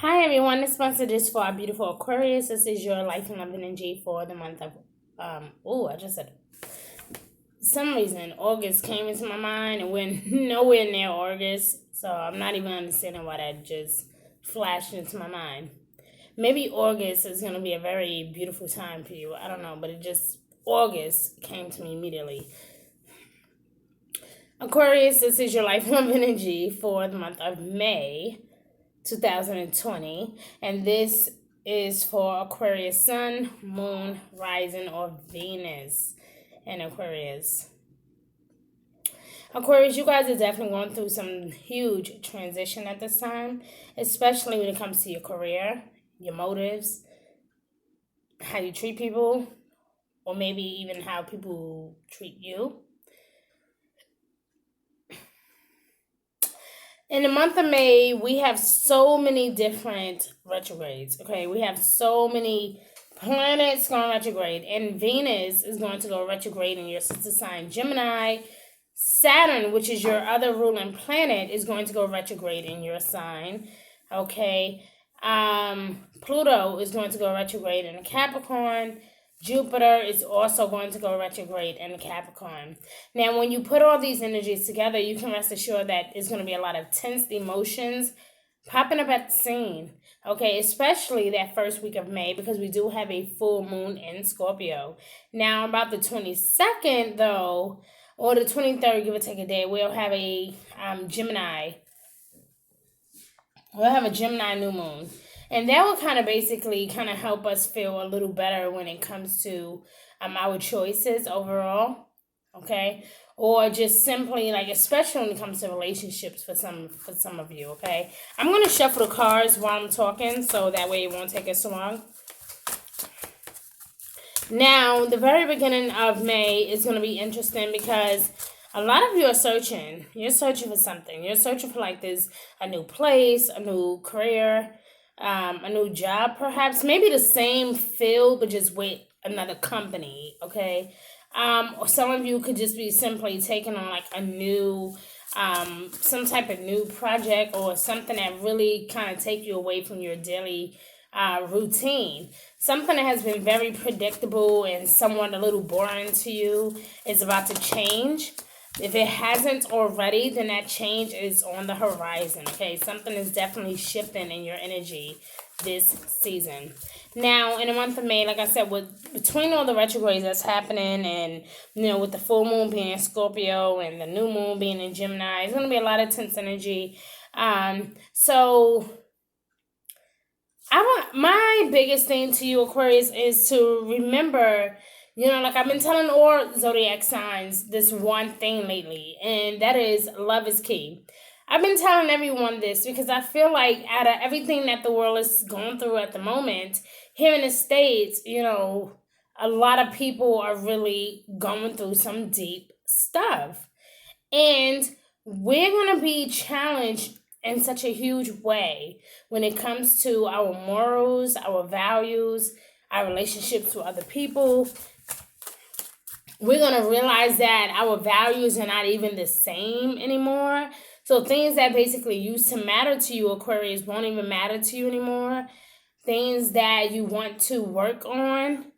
Hi everyone, this message is for our beautiful Aquarius. This is your life and love energy for the month of I just said some reason August came into my mind and went nowhere near August. So I'm not even understanding why that just flashed into my mind. Maybe August is gonna be a very beautiful time for you. I don't know, but it just August came to me immediately. Aquarius, this is your life and love energy for the month of May 2020, and this is for Aquarius Sun, Moon, Rising, or Venus in Aquarius. Aquarius, you guys are definitely going through some huge transition at this time, especially when it comes to your career, your motives, how you treat people, or maybe even how people treat you. In the month of May, we have so many different retrogrades. Okay, we have so many planets going retrograde, and Venus is going to go retrograde in your sister sign Gemini. Saturn, which is your other ruling planet, is going to go retrograde in your sign. Okay, Pluto is going to go retrograde in Capricorn. Jupiter is also going to go retrograde in Capricorn. Now, when you put all these energies together, you can rest assured that it's going to be a lot of tense emotions popping up at the scene. Okay, especially that first week of May, because we do have a full moon in Scorpio. Now, about the 22nd, though, or the 23rd, give or take a day, we'll have a Gemini. We'll have a Gemini new moon. And that will kind of basically kind of help us feel a little better when it comes to our choices overall, okay? Or just simply like, especially when it comes to relationships for some of you, okay? I'm gonna shuffle the cards while I'm talking, so that way it won't take us so long. Now, the very beginning of May is gonna be interesting because a lot of you are searching. You're searching for something. You're searching for like this, a new place, a new career, a new job, perhaps, maybe the same field, but just with another company, okay? Or some of you could just be simply taking on like a new, some type of new project or something that really kind of take you away from your daily routine. Something that has been very predictable and somewhat a little boring to you is about to change. If it hasn't already, then that change is on the horizon, okay? Something is definitely shifting in your energy this season. Now, in the month of May, like I said, between all the retrogrades that's happening and, with the full moon being in Scorpio and the new moon being in Gemini, it's going to be a lot of tense energy. So my biggest thing to you, Aquarius, is to remember, like I've been telling all zodiac signs this one thing lately, and that is love is key. I've been telling everyone this because I feel like out of everything that the world is going through at the moment, here in the States, a lot of people are really going through some deep stuff. And we're going to be challenged in such a huge way when it comes to our morals, our values, our relationships with other people. We're going to realize that our values are not even the same anymore. So things that basically used to matter to you, Aquarius, won't even matter to you anymore. Things that you want to work on,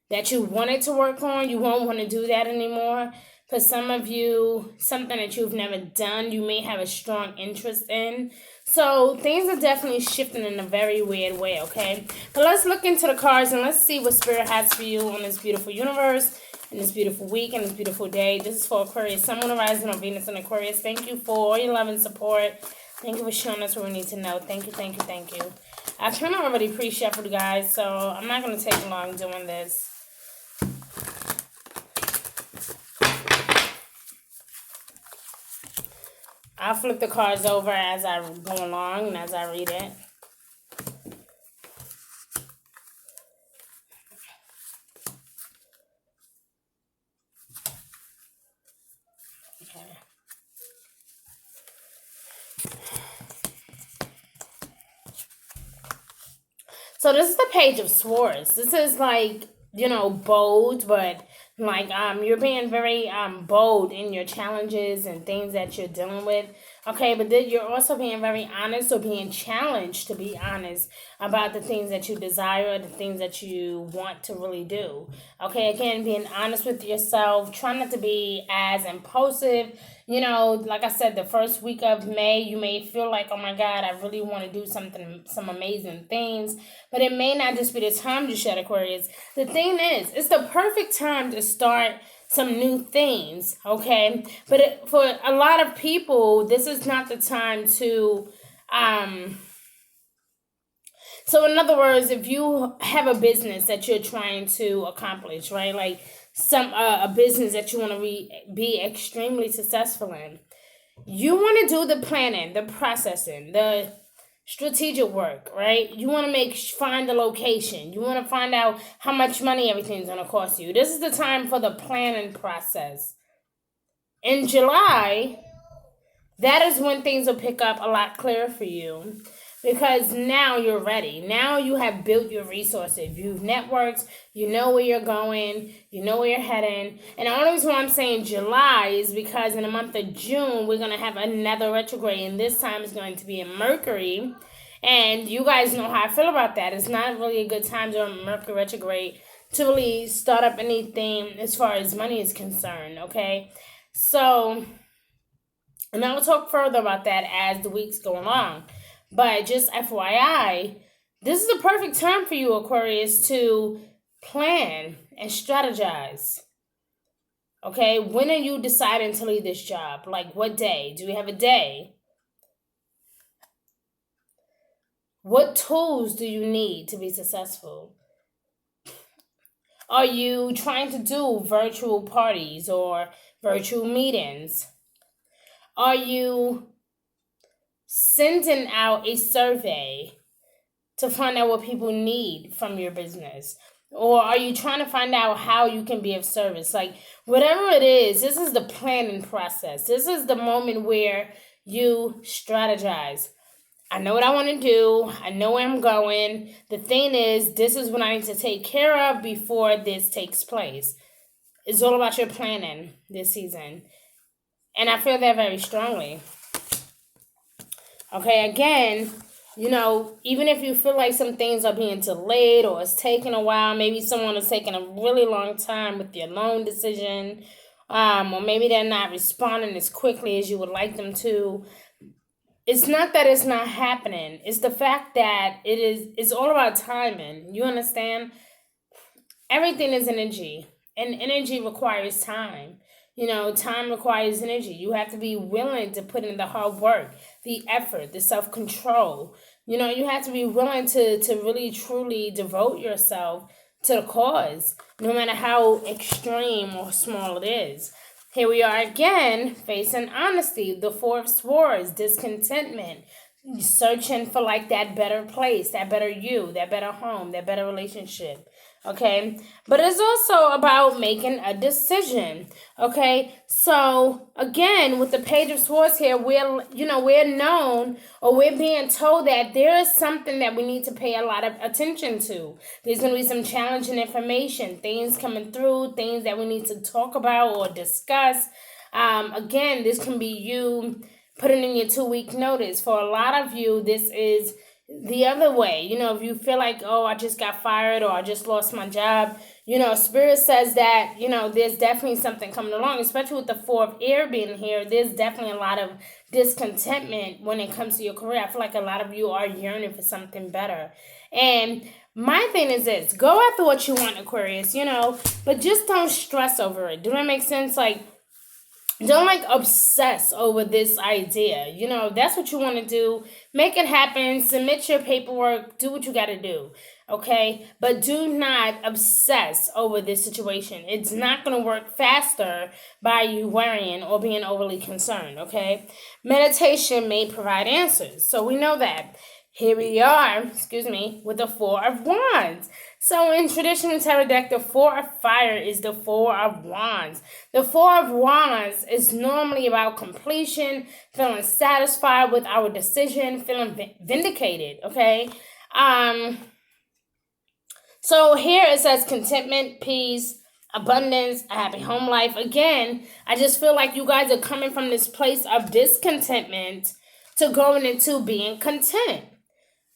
that you wanted to work on, you won't want to do that anymore. For some of you, something that you've never done, you may have a strong interest in. So things are definitely shifting in a very weird way, okay? But let's look into the cards and let's see what Spirit has for you on this beautiful universe, in this beautiful week, and this beautiful day. This is for Aquarius, Sun, Moon, Rising on Venus and Aquarius. Thank you for all your love and support. Thank you for showing us what we need to know. Thank you, thank you, thank you. I kind of already pre-shuffled, guys, so I'm not going to take long doing this. I'll flip the cards over as I go along and as I read it. Okay. So this is the Page of Swords. This is like, bold, but like you're being very bold in your challenges and things that you're dealing with. Okay, but then you're also being very honest or being challenged to be honest about the things that you desire, the things that you want to really do. Okay, again, being honest with yourself, try not to be as impulsive. Like I said, the first week of May, you may feel like, oh my God, I really want to do something, some amazing things, but it may not just be the time to shed, Aquarius. The thing is, it's the perfect time to start some new things, okay? But for a lot of people, this is not the time to so in other words, if you have a business that you're trying to accomplish, right? Like some a business that you want to be extremely successful in, you want to do the planning, the processing, the strategic work, right? You want to find the location. You want to find out how much money everything's going to cost you. This is the time for the planning process. In July, that is when things will pick up a lot clearer for you, because now you're ready. Now you have built your resources. You've networked. You know where you're going. You know where you're heading. And the only reason why I'm saying July is because in the month of June, we're going to have another retrograde. And this time is going to be in Mercury. And you guys know how I feel about that. It's not really a good time during Mercury retrograde to really start up anything as far as money is concerned, okay? So, and I will talk further about that as the weeks go along. But just FYI, this is the perfect time for you, Aquarius, to plan and strategize. Okay, when are you deciding to leave this job? Like what day? Do we have a day? What tools do you need to be successful? Are you trying to do virtual parties or virtual meetings? Are you sending out a survey to find out what people need from your business? Or are you trying to find out how you can be of service? Like, whatever it is, this is the planning process. This is the moment where you strategize. I know what I want to do. I know where I'm going. The thing is, this is what I need to take care of before this takes place. It's all about your planning this season. And I feel that very strongly. Okay, again, even if you feel like some things are being delayed or it's taking a while, maybe someone is taking a really long time with your loan decision, or maybe they're not responding as quickly as you would like them to. It's not that it's not happening. It's the fact that it's all about timing. You understand? Everything is energy, and energy requires time. Time requires energy. You have to be willing to put in the hard work, the effort, the self-control. You have to be willing to really, truly devote yourself to the cause, no matter how extreme or small it is. Here we are again, facing honesty, the Four of Swords, discontentment, searching for like that better place, that better you, that better home, that better relationship. Okay, but it's also about making a decision. Okay, so again, with the Page of Swords here, we're known, or we're being told that there is something that we need to pay a lot of attention to. There's going to be some challenging information, things coming through, things that we need to talk about or discuss. Again, this can be you putting in your 2-week notice. For a lot of you, this is the other way. If you feel like, oh, I just got fired or I just lost my job, Spirit says that, there's definitely something coming along, especially with the Four of Air being here. There's definitely a lot of discontentment when it comes to your career. I feel like a lot of you are yearning for something better. And my thing is this: go after what you want, Aquarius, but just don't stress over it. Do that make sense? Like, don't obsess over this idea. That's what you want to do. Make it happen. Submit your paperwork. Do what you got to do. Okay? But do not obsess over this situation. It's not going to work faster by you worrying or being overly concerned. Okay? Meditation may provide answers. So we know that. Here we are, with the Four of Wands. So in traditional tarot deck, the Four of Fire is the Four of Wands. The Four of Wands is normally about completion, feeling satisfied with our decision, feeling vindicated, okay? So here it says contentment, peace, abundance, a happy home life. Again, I just feel like you guys are coming from this place of discontentment to going into being content,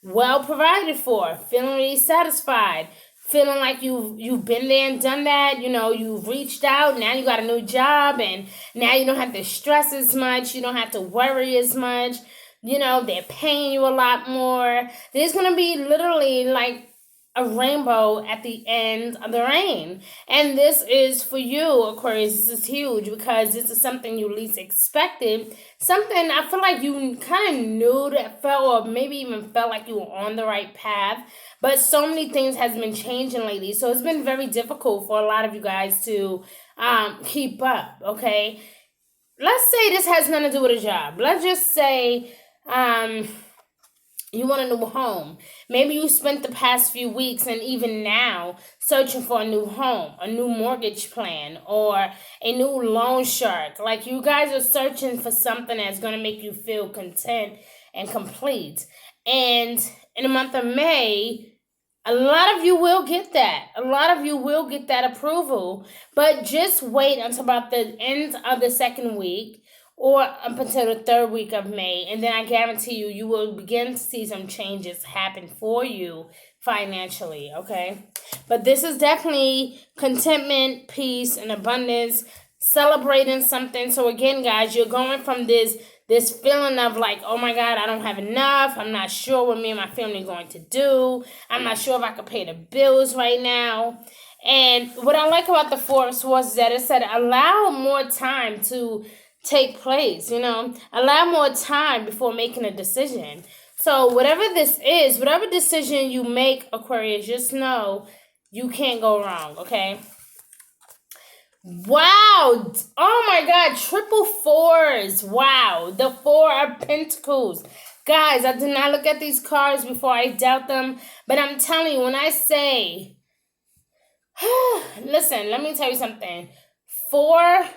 well provided for, feeling really satisfied, feeling like you've been there and done that. You've reached out, now you got a new job, and now you don't have to stress as much, you don't have to worry as much. They're paying you a lot more. There's gonna be literally like a rainbow at the end of the rain. And this is for you, Aquarius. This is huge because this is something you least expected. Something I feel like you kind of knew that felt, or maybe even felt like you were on the right path. But so many things has been changing lately. So it's been very difficult for a lot of you guys to keep up, okay? Let's say this has nothing to do with a job. Let's just say you want a new home. Maybe you spent the past few weeks and even now searching for a new home, a new mortgage plan, or a new loan shark. Like you guys are searching for something that's going to make you feel content and complete. And in the month of May, a lot of you will get that. A lot of you will get that approval. But just wait until about the end of the second week or up until the third week of May. And then I guarantee you, you will begin to see some changes happen for you financially, okay? But this is definitely contentment, peace, and abundance, celebrating something. So again, guys, you're going from this feeling of like, oh my God, I don't have enough. I'm not sure what me and my family are going to do. I'm not sure if I could pay the bills right now. And what I like about the Four of Swords is that it said allow more time to take place, allow more time before making a decision. So whatever this is, whatever decision you make, Aquarius, just know you can't go wrong, okay? Wow. Oh my God. Triple fours. Wow. The Four of Pentacles. Guys, I did not look at these cards before I dealt them. But I'm telling you, when I say, listen, let me tell you something. 4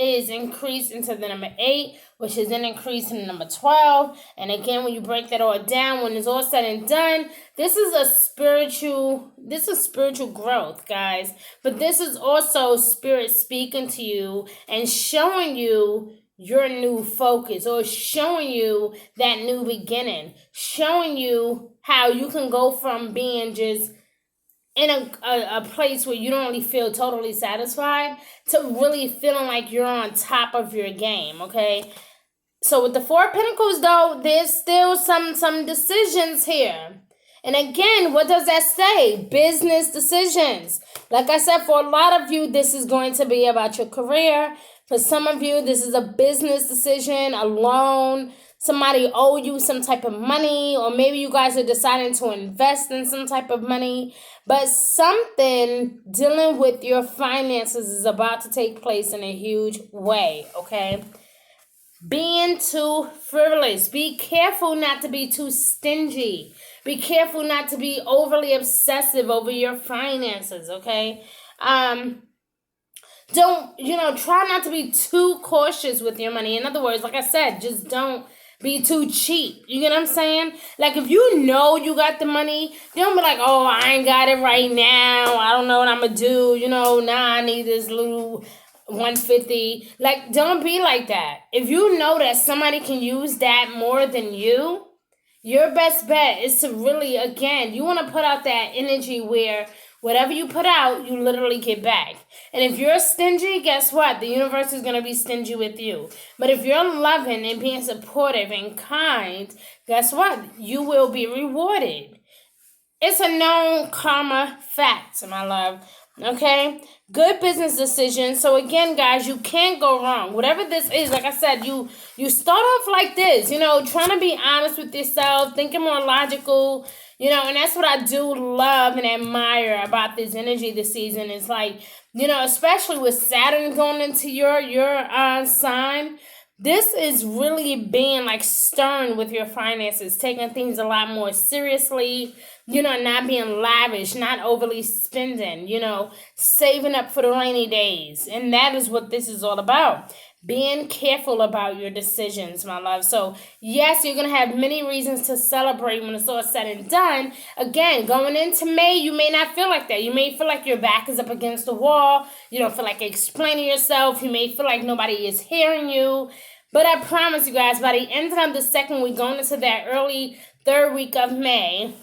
is increased into the number 8, which is an increase in the number 12. And again, when you break that all down, when it's all said and done, this is spiritual growth, guys. But this is also spirit speaking to you and showing you your new focus, or showing you that new beginning, showing you how you can go from being just in a place where you don't really feel totally satisfied to really feeling like you're on top of your game, okay? So with the Four of Pentacles, though, there's still some decisions here. And again, what does that say? Business decisions. Like I said, for a lot of you, this is going to be about your career. For some of you, this is a business decision, a loan. Somebody owe you some type of money, or maybe you guys are deciding to invest in some type of money. But something dealing with your finances is about to take place in a huge way, okay? Being too frivolous. Be careful not to be too stingy. Be careful not to be overly obsessive over your finances, okay? Try not to be too cautious with your money. In other words, like I said, just don't be too cheap. You get what I'm saying? Like, if you know you got the money, don't be like, oh, I ain't got it right now. I don't know what I'm going to do. I need this little 150. Like, don't be like that. If you know that somebody can use that more than you, your best bet is to really, again, you want to put out that energy where whatever you put out, you literally get back. And if you're stingy, guess what? The universe is going to be stingy with you. But if you're loving and being supportive and kind, guess what? You will be rewarded. It's a known karma fact, my love. Okay? Good business decisions. So again, guys, you can't go wrong. Whatever this is, like I said, you start off like this, trying to be honest with yourself, thinking more logical, and that's what I do love and admire about this energy this season. It's like, especially with Saturn going into your sign, this is really being like stern with your finances, taking things a lot more seriously, not being lavish, not overly spending, saving up for the rainy days. And that is what this is all about. being careful about your decisions, my love. So, yes, you're going to have many reasons to celebrate when it's all said and done. Again, going into May, you may not feel like that. You may feel like your back is up against the wall. You don't feel like explaining yourself. You may feel like nobody is hearing you. But I promise you guys, by the end of the second week, going into that early third week of May,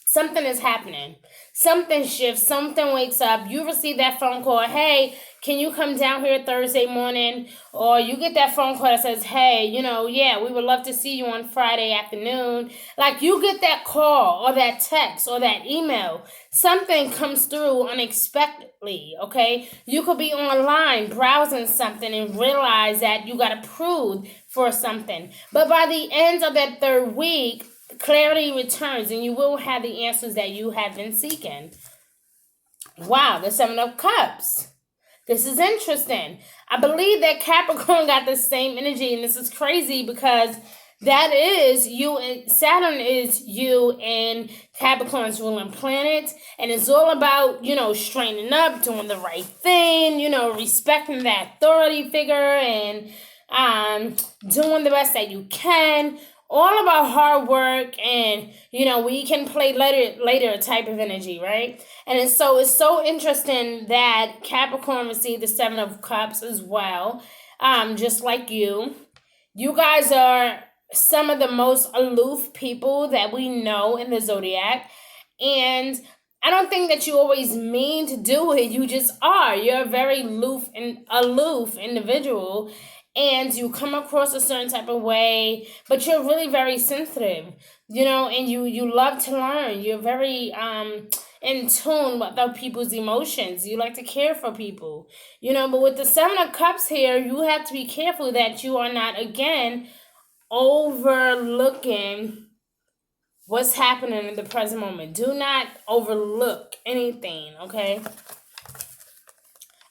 something is happening. Something shifts. Something wakes up. You receive that phone call. Hey, can you come down here Thursday morning? Or you get that phone call that says, hey, yeah, we would love to see you on Friday afternoon. Like, you get that call or that text or that email. Something comes through unexpectedly, okay? You could be online browsing something and realize that you got approved for something. But by the end of that third week, clarity returns and you will have the answers that you have been seeking. Wow, the Seven of Cups. This is interesting. I believe that Capricorn got the same energy, and this is crazy because that is you, and Saturn is you and Capricorn's ruling planet, and it's all about, straightening up, doing the right thing, respecting that authority figure, and doing the best that you can. All about hard work and, we can play later type of energy, right? And it's so interesting that Capricorn received the Seven of Cups as well, just like you. You guys are some of the most aloof people that we know in the zodiac. And I don't think that you always mean to do it. You just are. You're a very aloof individual. And you come across a certain type of way, but you're really very sensitive, and you love to learn. You're very in tune with other people's emotions. You like to care for people, but with the Seven of Cups here, you have to be careful that you are not, again, overlooking what's happening in the present moment. Do not overlook anything, okay?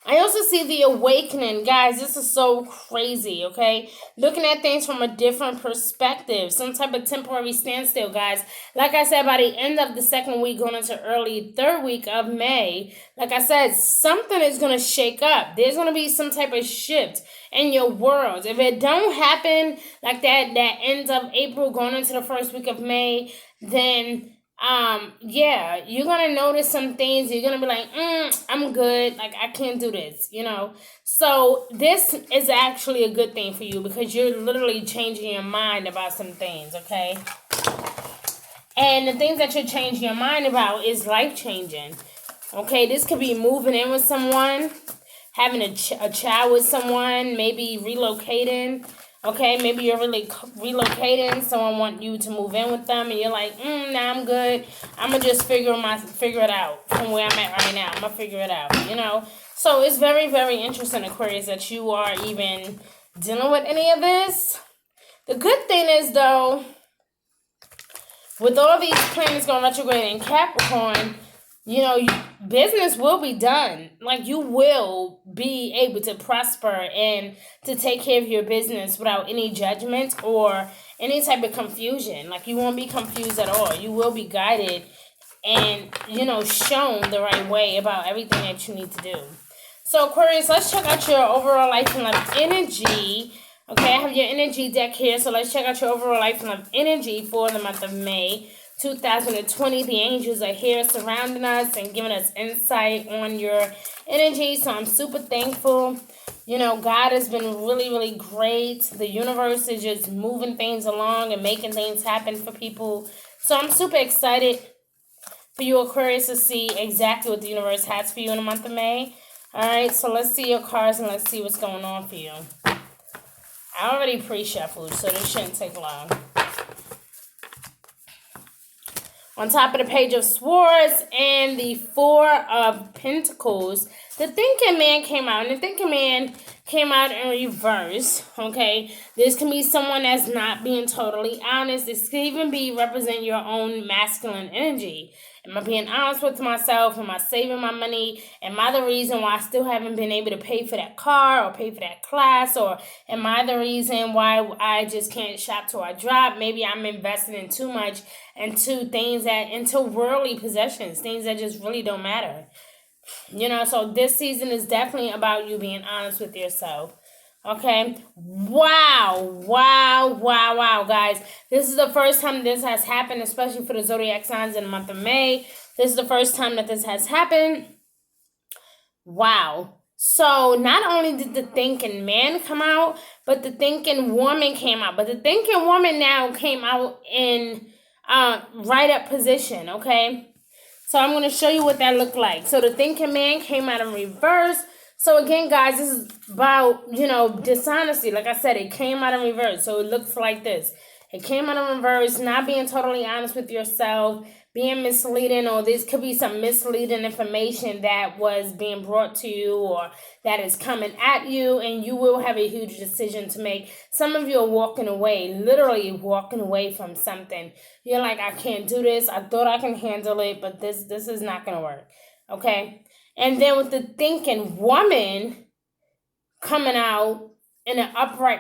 I also see the awakening. Guys, this is so crazy, okay? Looking at things from a different perspective. Some type of temporary standstill, guys. Like I said, by the end of the second week, going into early third week of May, like I said, something is going to shake up. There's going to be some type of shift in your world. If it don't happen like that end of April, going into the first week of May, then you're gonna notice some things. You're gonna be like, I'm good, like I can't do this, so this is actually a good thing for you because you're literally changing your mind about some things, okay? And the things that you're changing your mind about is life-changing, okay? This could be moving in with someone, having a child with someone, maybe relocating. Okay, maybe you're really relocating. Someone want you to move in with them, and you're like, nah, I'm good. I'm gonna just figure it out from where I'm at right now. I'm gonna figure it out, So it's very, very interesting, Aquarius, that you are even dealing with any of this. The good thing is, though, with all these planets going retrograde in Capricorn, business will be done. Like, you will be able to prosper and to take care of your business without any judgment or any type of confusion. Like, you won't be confused at all. You will be guided and, shown the right way about everything that you need to do. So, Aquarius, let's check out your overall life and love energy. Okay, I have your energy deck here. So, let's check out your overall life and love energy for the month of May 2020. The angels are here surrounding us and giving us insight on your energy. So I'm super thankful. God has been really, really great. The universe is just moving things along and making things happen for people. So I'm super excited for you, Aquarius, to see exactly what the universe has for you in the month of May. All right, so let's see your cards and let's see what's going on for you. I already pre-shuffled, so this shouldn't take long. On top of the Page of Swords and the Four of Pentacles, the Thinking Man came out. And the Thinking Man came out in reverse, okay? This can be someone that's not being totally honest. This can even be represent your own masculine energy. Am I being honest with myself? Am I saving my money? Am I the reason why I still haven't been able to pay for that car or pay for that class? Or am I the reason why I just can't shop till I drop? Maybe I'm investing in too much into worldly possessions, things that just really don't matter. So this season is definitely about you being honest with yourself. Okay. Wow, guys. This is the first time this has happened, especially for the zodiac signs in the month of May. This is the first time that this has happened. Wow. So not only did the thinking man come out, but the thinking woman came out. But the thinking woman now came out in right up position, okay? So I'm going to show you what that looked like. So the thinking man came out in reverse. So again, guys, this is about, dishonesty. Like I said, it came out in reverse. So it looks like this. It came out in reverse, not being totally honest with yourself, being misleading, or this could be some misleading information that was being brought to you or that is coming at you, and you will have a huge decision to make. Some of you are walking away, literally walking away from something. You're like, I can't do this. I thought I can handle it, but this is not going to work. Okay? And then with the thinking woman coming out in an upright.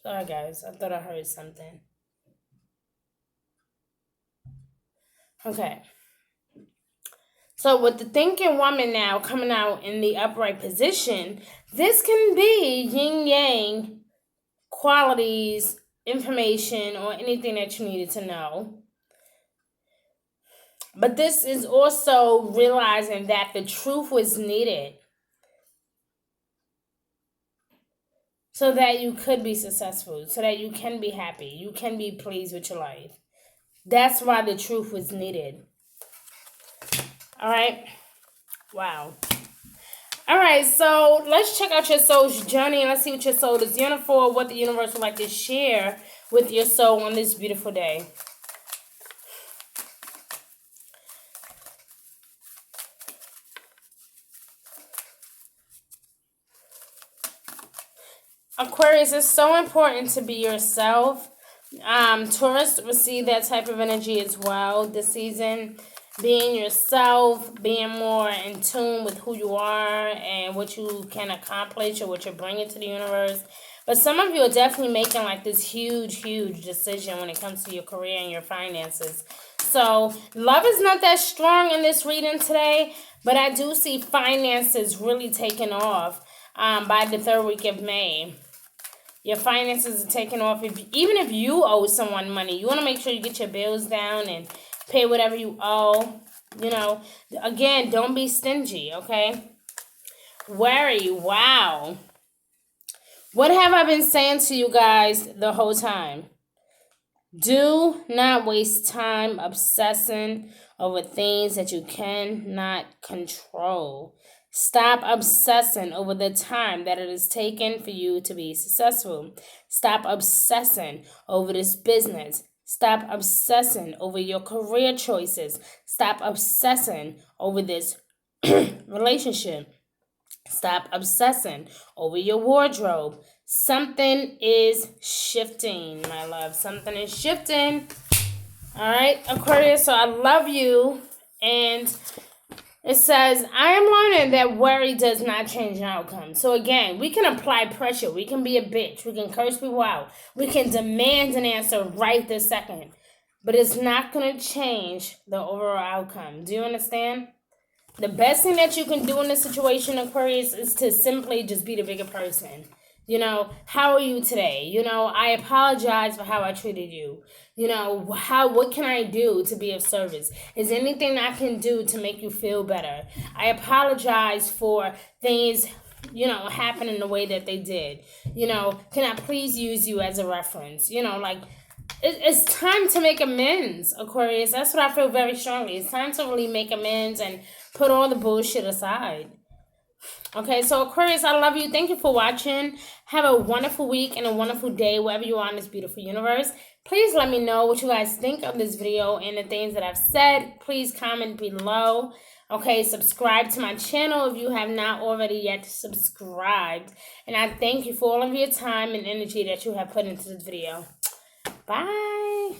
Sorry, guys. I thought I heard something. Okay. So with the thinking woman now coming out in the upright position, this can be yin-yang qualities, information, or anything that you needed to know. But this is also realizing that the truth was needed so that you could be successful, so that you can be happy, you can be pleased with your life. That's why the truth was needed. All right? Wow. All right, so let's check out your soul's journey and let's see what your soul is yearning for, what the universe would like to share with your soul on this beautiful day. Aquarius, it's so important to be yourself. Taurus receive that type of energy as well this season. Being yourself, being more in tune with who you are and what you can accomplish or what you're bringing to the universe. But some of you are definitely making like this huge decision when it comes to your career and your finances. So love is not that strong in this reading today, but I do see finances really taking off by the third week of May. Your finances are taking off. Even if you owe someone money, you want to make sure you get your bills down and pay whatever you owe. Again, don't be stingy, okay? Worry, wow. What have I been saying to you guys the whole time? Do not waste time obsessing over things that you cannot control. Stop obsessing over the time that it is taken for you to be successful. Stop obsessing over this business. Stop obsessing over your career choices. Stop obsessing over this relationship. Stop obsessing over your wardrobe. Something is shifting, my love. Something is shifting. All right, Aquarius, so I love you. And it says, I am learning that worry does not change an outcome. So again, we can apply pressure. We can be a bitch. We can curse people out. We can demand an answer right this second. But it's not going to change the overall outcome. Do you understand? The best thing that you can do in this situation, Aquarius, is to simply just be the bigger person. How are you today? I apologize for how I treated you. What can I do to be of service? Is there anything I can do to make you feel better? I apologize for things, happening the way that they did. Can I please use you as a reference? It's time to make amends, Aquarius. That's what I feel very strongly. It's time to really make amends and put all the bullshit aside. Okay, so Aquarius, I love you. Thank you for watching. Have a wonderful week and a wonderful day wherever you are in this beautiful universe. Please let me know what you guys think of this video and the things that I've said. Please comment below. Okay, subscribe to my channel if you have not already yet subscribed. And I thank you for all of your time and energy that you have put into this video. Bye.